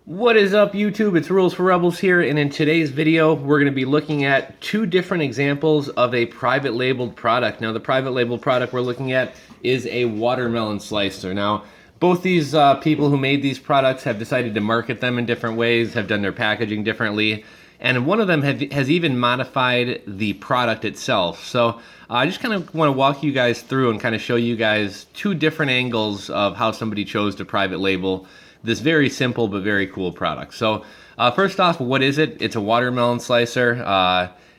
What is up, YouTube? It's Rules for Rebels here, and in today's video, we're going to be looking at two different examples of a private labeled product. Now, the private labeled product we're looking at is a watermelon slicer. Now, both these people who made these products have decided to market them in different ways, have done their packaging differently, and one of them has even modified the product itself. So I just kind of want to walk you guys through and kind of show you guys two different angles of how somebody chose to private label this very simple but very cool product. So first off, what is it? It's a watermelon slicer.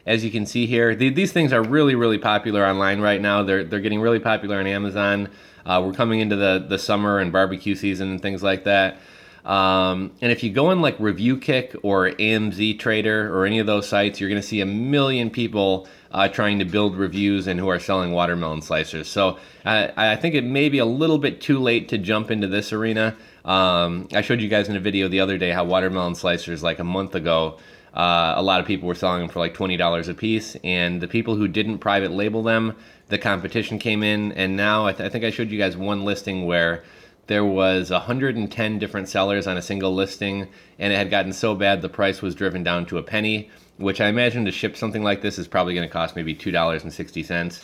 As you can see here, these things are really popular online right now. They're getting really popular on Amazon. We're coming into the summer and barbecue season and things like that. And if you go in like Review Kick or AMZ Trader or any of those sites, you're going to see a million people trying to build reviews and who are selling watermelon slicers. So I think it may be a little bit too late to jump into this arena. I showed you guys in a video the other day how watermelon slicers, like a month ago, a lot of people were selling them for like $20 a piece, and the people who didn't private label them, the competition came in, and now I think I showed you guys one listing where there was 110 different sellers on a single listing, and it had gotten so bad the price was driven down to a penny, which I imagine to ship something like this is probably going to cost maybe $2.60.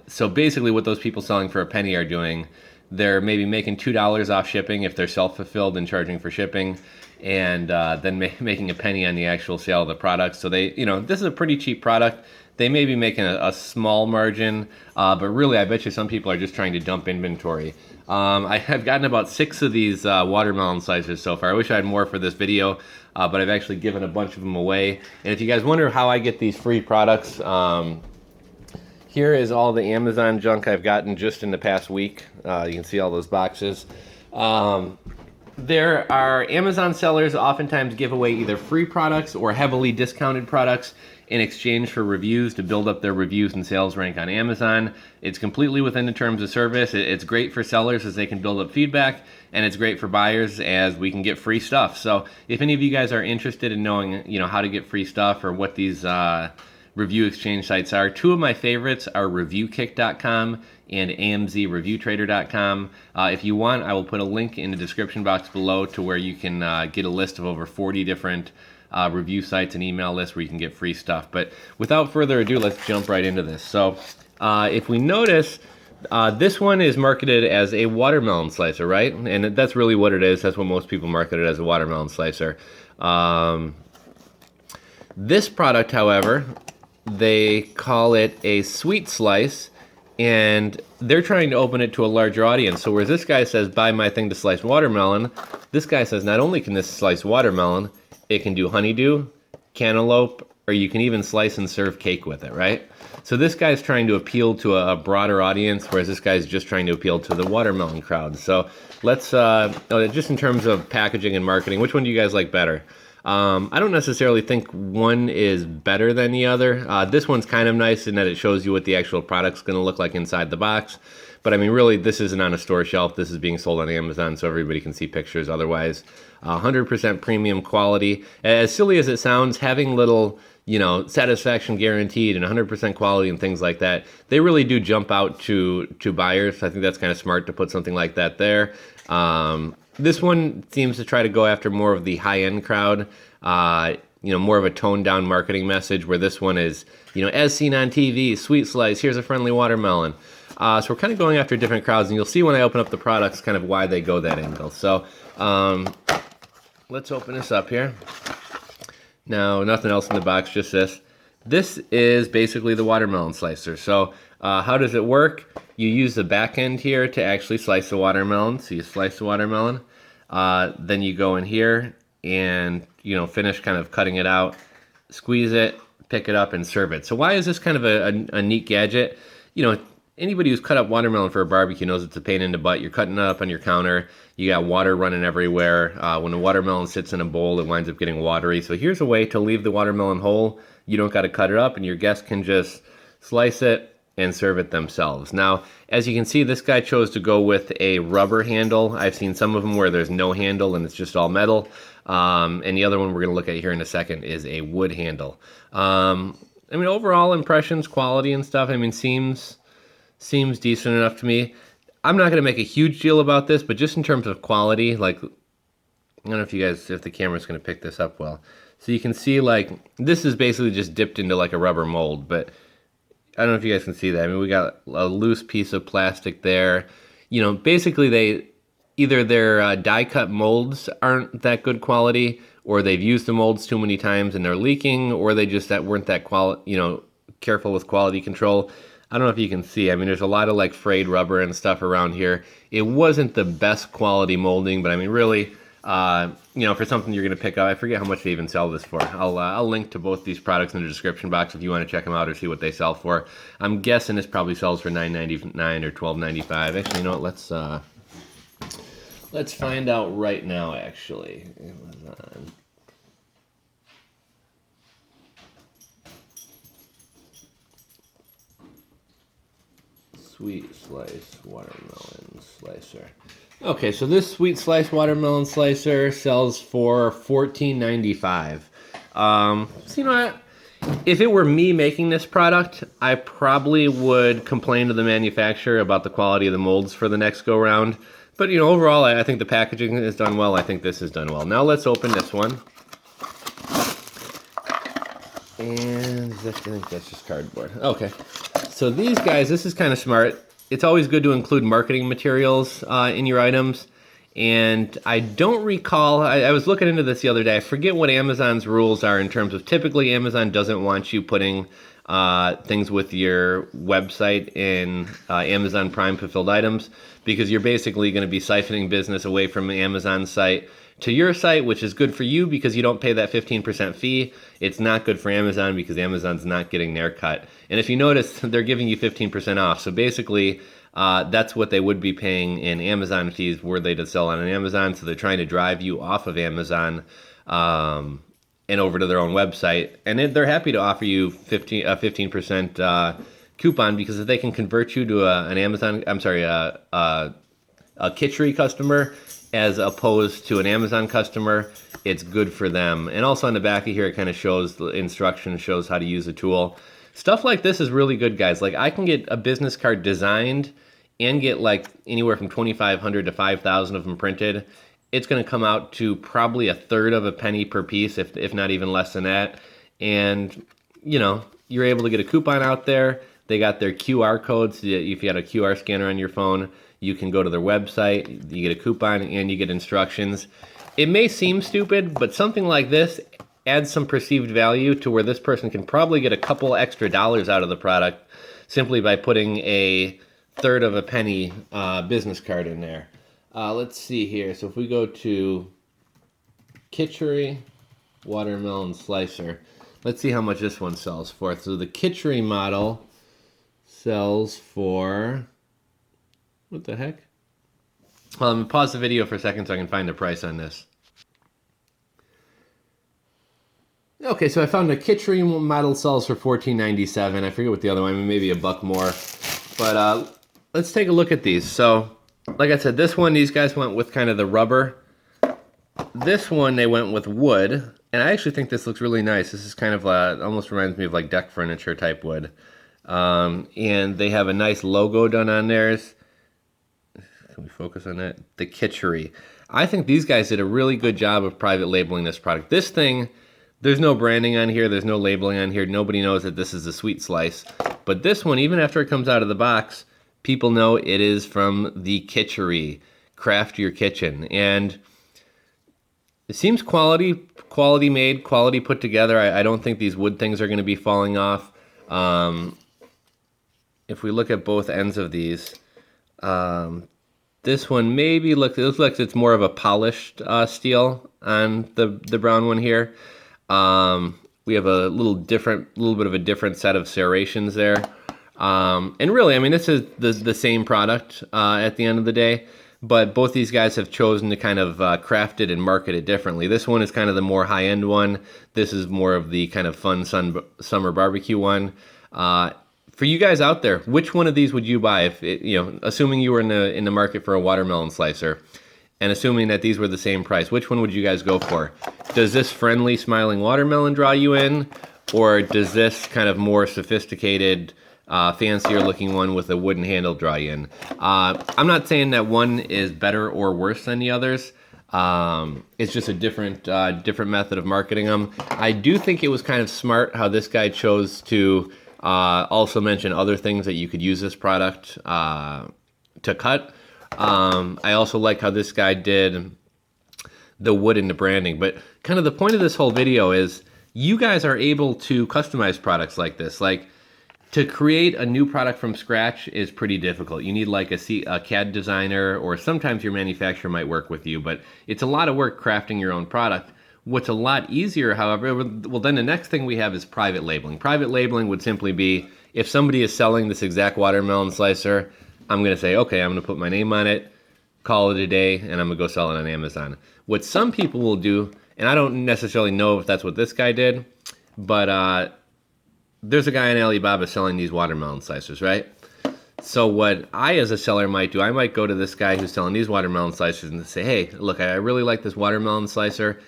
So basically what those people selling for a penny are doing, they're maybe making $2 off shipping if they're self-fulfilled and charging for shipping, and then making a penny on the actual sale of the product. So they, this is a pretty cheap product. They may be making a small margin, but really I bet you some people are just trying to dump inventory. I have gotten about 6 of these watermelon slicers so far. I wish I had more for this video, but I've actually given a bunch of them away. And if you guys wonder how I get these free products, here is all the Amazon junk I've gotten just in the past week. You can see all those boxes. There are Amazon sellers oftentimes give away either free products or heavily discounted products in exchange for reviews to build up their reviews and sales rank on Amazon. It's completely within the terms of service. It's great for sellers as they can build up feedback, and it's great for buyers as we can get free stuff. So if any of you guys are interested in knowing, how to get free stuff or what these review exchange sites are, 2 of my favorites are reviewkick.com and amzreviewtrader.com. If you want, I will put a link in the description box below to where you can get a list of over 40 different review sites and email lists where you can get free stuff. But without further ado, let's jump right into this. So if we notice, this one is marketed as a watermelon slicer, right? And that's really what it is. That's what most people market it as, a watermelon slicer. This product, however, they call it a sweet slice, and they're trying to open it to a larger audience. So whereas this guy says, buy my thing to slice watermelon, this guy says not only can this slice watermelon, it can do honeydew, cantaloupe, or you can even slice and serve cake with it, right? So this guy's trying to appeal to a broader audience, whereas this guy's just trying to appeal to the watermelon crowd. So let's, just in terms of packaging and marketing, which one do you guys like better? I don't necessarily think one is better than the other. This one's kind of nice in that it shows you what the actual product's going to look like inside the box. But I mean, really, this isn't on a store shelf. This is being sold on Amazon, so everybody can see pictures otherwise. 100% premium quality. As silly as it sounds, having little, satisfaction guaranteed and 100% quality and things like that, they really do jump out to buyers. I think that's kind of smart to put something like that there. This one seems to try to go after more of the high-end crowd, more of a toned-down marketing message, where this one is, as seen on TV, sweet slice, here's a friendly watermelon. So we're kind of going after different crowds, and you'll see when I open up the products kind of why they go that angle. So let's open this up here. Now, nothing else in the box, just this. This is basically the watermelon slicer. So how does it work? You use the back end here to actually slice the watermelon. So you slice the watermelon. Then you go in here and, finish kind of cutting it out, squeeze it, pick it up, and serve it. So why is this kind of a neat gadget? Anybody who's cut up watermelon for a barbecue knows it's a pain in the butt. You're cutting it up on your counter. You got water running everywhere. When the watermelon sits in a bowl, it winds up getting watery. So here's a way to leave the watermelon whole. You don't got to cut it up, and your guests can just slice it and serve it themselves. Now, as you can see, this guy chose to go with a rubber handle. I've seen some of them where there's no handle and it's just all metal. And the other one we're going to look at here in a second is a wood handle. Overall impressions, quality and stuff, seems decent enough to me. I'm not going to make a huge deal about this, but just in terms of quality, like I don't know if you guys, if the camera's going to pick this up well. So you can see, like, this is basically just dipped into like a rubber mold, but I don't know if you guys can see that. I mean, we got a loose piece of plastic there. You know, basically either their die cut molds aren't that good quality, or they've used the molds too many times and they're leaking, or they just weren't that careful with quality control. I don't know if you can see. I mean, there's a lot of like frayed rubber and stuff around here. It wasn't the best quality molding, but I mean, really, for something you're going to pick up, I forget how much they even sell this for. I'll link to both these products in the description box if you want to check them out or see what they sell for. I'm guessing this probably sells for $9.99 or $12.95. Actually, you know what? Let's find out right now. Actually, Amazon. Sweet slice watermelon slicer. Okay, so this sweet slice watermelon slicer sells for $14.95. So you know what? If it were me making this product, I probably would complain to the manufacturer about the quality of the molds for the next go round. But you know, overall, I think the packaging is done well. I think this is done well. Now let's open this one. And I think that's just cardboard. Okay. So these guys, this is kind of smart. It's always good to include marketing materials in your items. And I don't recall, I was looking into this the other day. I forget what Amazon's rules are in terms of, typically Amazon doesn't want you putting things with your website in Amazon Prime fulfilled items, because you're basically going to be siphoning business away from the Amazon site to your site, which is good for you because you don't pay that 15% fee. It's not good for Amazon because Amazon's not getting their cut. And if you notice, they're giving you 15% off. So basically, that's what they would be paying in Amazon fees were they to sell on Amazon. So they're trying to drive you off of Amazon and over to their own website. And they're happy to offer you a 15% coupon, because if they can convert you to a Kitchery customer as opposed to an Amazon customer, it's good for them. And also on the back of here, it kind of shows the instructions, shows how to use the tool. Stuff like this is really good, guys. Like, I can get a business card designed and get like anywhere from 2,500 to 5,000 of them printed. It's going to come out to probably a third of a penny per piece, if not even less than that. And, you know, you're able to get a coupon out there. They got their QR codes. If you got a QR scanner on your phone, you can go to their website, you get a coupon, and you get instructions. It may seem stupid, but something like this adds some perceived value to where this person can probably get a couple extra dollars out of the product simply by putting a third of a penny business card in there. Let's see here. So if we go to Kitchery watermelon slicer, let's see how much this one sells for. So the Kitchery model sells for, what the heck? Well, I'm going to pause the video for a second so I can find the price on this. Okay, so I found a Kitchery model sells for $14.97. I forget what the other one, maybe $1 more. But let's take a look at these. So, like I said, this one, these guys went with kind of the rubber. This one, they went with wood. And I actually think this looks really nice. This is kind of, almost reminds me of like deck furniture type wood. And they have a nice logo done on theirs. Can we focus on that? The Kitchery. I think these guys did a really good job of private labeling this product. This thing, there's no branding on here. There's no labeling on here. Nobody knows that this is a sweet slice. But this one, even after it comes out of the box, people know it is from the Kitchery. Craft your kitchen. And it seems quality made, quality put together. I don't think these wood things are going to be falling off. If we look at both ends of these, this one maybe looks like it's more of a polished steel on the brown one here. We have a little bit of a different set of serrations there. And really, I mean, this is the same product at the end of the day, but both these guys have chosen to kind of craft it and market it differently. This one is kind of the more high-end one. This is more of the kind of fun summer barbecue one. For you guys out there, which one of these would you buy if assuming you were in the market for a watermelon slicer? And assuming that these were the same price, which one would you guys go for? Does this friendly smiling watermelon draw you in? Or does this kind of more sophisticated, fancier looking one with a wooden handle draw you in? I'm not saying that one is better or worse than the others. It's just a different method of marketing them. I do think it was kind of smart how this guy chose to also mention other things that you could use this product to cut. I also like how this guy did the wood into branding. But kind of the point of this whole video is you guys are able to customize products like this. Like, to create a new product from scratch is pretty difficult. You need like a CAD designer, or sometimes your manufacturer might work with you, but it's a lot of work crafting your own product. What's a lot easier, however, well, then the next thing we have is private labeling. Private labeling would simply be, if somebody is selling this exact watermelon slicer, I'm going to say, okay, I'm going to put my name on it, call it a day, and I'm going to go sell it on Amazon. What some people will do, and I don't necessarily know if that's what this guy did, but there's a guy on Alibaba selling these watermelon slicers, right? So what I, as a seller, might do, I might go to this guy who's selling these watermelon slicers and say, hey, look, I really like this watermelon slicer.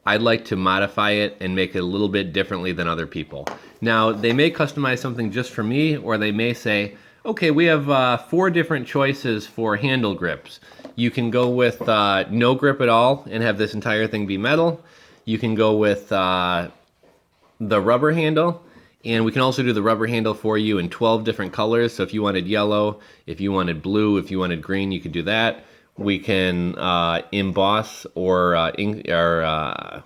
I'd like to modify it and make it a little bit differently than other people. Now, they may customize something just for me, or they may say, okay, we have 4 different choices for handle grips. You can go with no grip at all and have this entire thing be metal. You can go with the rubber handle. And we can also do the rubber handle for you in 12 different colors. So if you wanted yellow, if you wanted blue, if you wanted green, you could do that. We can emboss or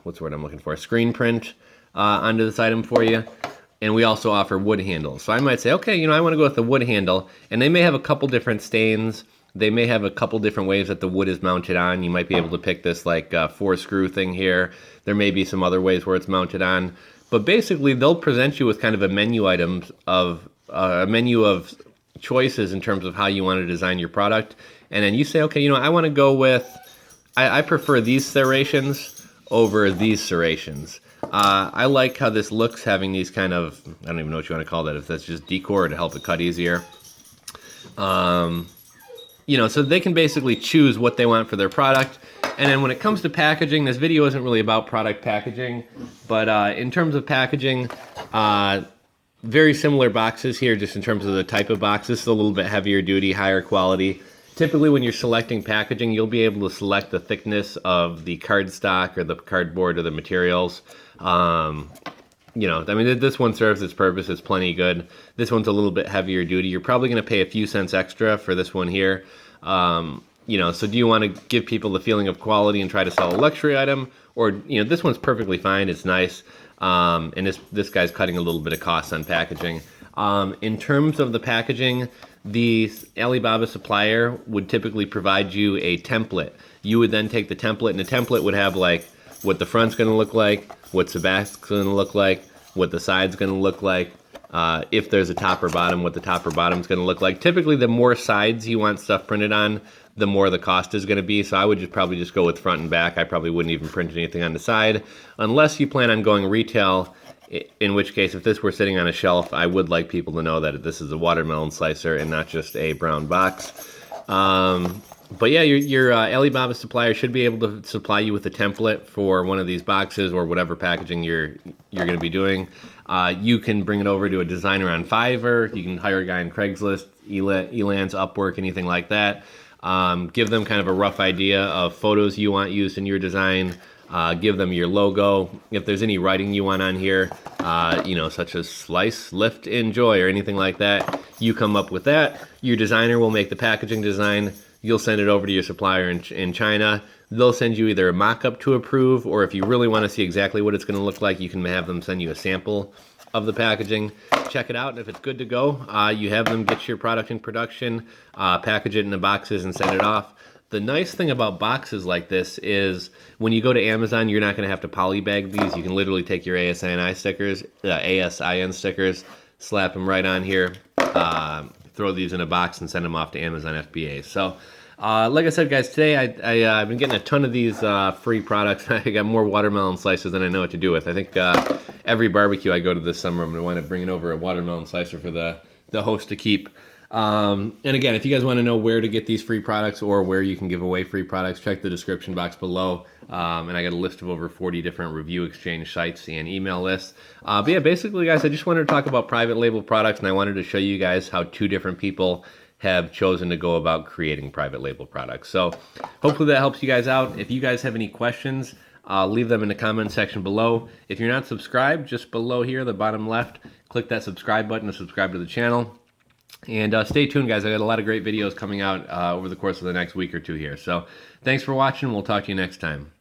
what's the word I'm looking for? Screen print onto this item for you. And we also offer wood handles. So I might say, okay, I want to go with the wood handle. And they may have a couple different stains. They may have a couple different ways that the wood is mounted on. You might be able to pick this like 4-screw thing here. There may be some other ways where it's mounted on. But basically, they'll present you with kind of a menu of choices in terms of how you want to design your product. And then you say, okay, I want to go with, I prefer these serrations over these serrations. I like how this looks, having these kind of, I don't even know what you want to call that, if that's just decor to help it cut easier. So they can basically choose what they want for their product. And then when it comes to packaging, this video isn't really about product packaging, but in terms of packaging, very similar boxes here, just in terms of the type of box. This is a little bit heavier duty, higher quality. Typically when you're selecting packaging, you'll be able to select the thickness of the cardstock or the cardboard or the materials. This one serves its purpose. It's plenty good. This one's a little bit heavier duty. You're probably going to pay a few cents extra for this one here. So do you want to give people the feeling of quality and try to sell a luxury item? Or, this one's perfectly fine. It's nice. And this guy's cutting a little bit of cost on packaging. In terms of the packaging, the Alibaba supplier would typically provide you a template. You would then take the template, and the template would have like what the front's going to look like, what the back's going to look like, what the side's going to look like, if there's a top or bottom, what the top or bottom's going to look like. Typically, the more sides you want stuff printed on, the more the cost is going to be. So I would probably just go with front and back. I probably wouldn't even print anything on the side, unless you plan on going retail, in which case, if this were sitting on a shelf, I would like people to know that this is a watermelon slicer and not just a brown box. But yeah, your Alibaba supplier should be able to supply you with a template for one of these boxes or whatever packaging you're going to be doing. You can bring it over to a designer on Fiverr. You can hire a guy on Craigslist, Elance, Upwork, anything like that. Give them kind of a rough idea of photos you want used in your design. Give them your logo. If there's any writing you want on here, such as slice, lift, enjoy, or anything like that, you come up with that. Your designer will make the packaging design. You'll send it over to your supplier in China. They'll send you either a mock-up to approve, or if you really want to see exactly what it's going to look like, you can have them send you a sample of the packaging. Check it out, and if it's good to go, you have them get your product in production, package it in the boxes, and send it off. The nice thing about boxes like this is when you go to Amazon, you're not going to have to polybag these. You can literally take your ASIN stickers, slap them right on here, throw these in a box, and send them off to Amazon FBA. So, like I said, guys, today I've been getting a ton of these free products. I got more watermelon slices than I know what to do with. I think every barbecue I go to this summer, I'm going to wind up bringing over a watermelon slicer for the host to keep. And again, if you guys want to know where to get these free products or where you can give away free products, check the description box below. And I got a list of over 40 different review exchange sites and email lists. But yeah, basically, guys, I just wanted to talk about private label products, and I wanted to show you guys how 2 different people have chosen to go about creating private label products. So hopefully that helps you guys out. If you guys have any questions, leave them in the comment section below. If you're not subscribed, just below here, the bottom left, click that subscribe button to subscribe to the channel. And stay tuned, guys. I got a lot of great videos coming out over the course of the next week or two here. So thanks for watching. We'll talk to you next time.